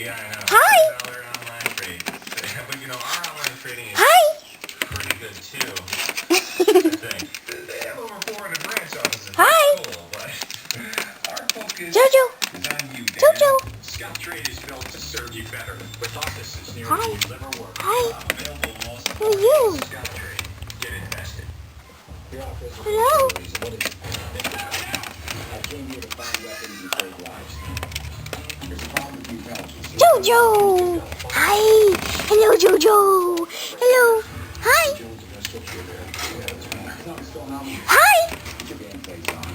Yeah, I know. Hi. $10 online trade. But you know, our online trading is Hi. pretty good too. I think. They have over 400 branch offices. Hi. That's cool, but our focus Jojo. is on you, Dan. Jojo. Scalp Trade is built to serve you better. With offices near Hi. you live or work. Hi. Available in most Who are you? Scalp Trade. Get invested. Hello. What is it? I came here to find weapons and save lives. There's a problem with you fellas. Jojo. Hi. Hello, Jojo. Hello. Hi. Jones are gonna switch you there. Yeah, what's going on? What's going on? Hi. Get your damn face on.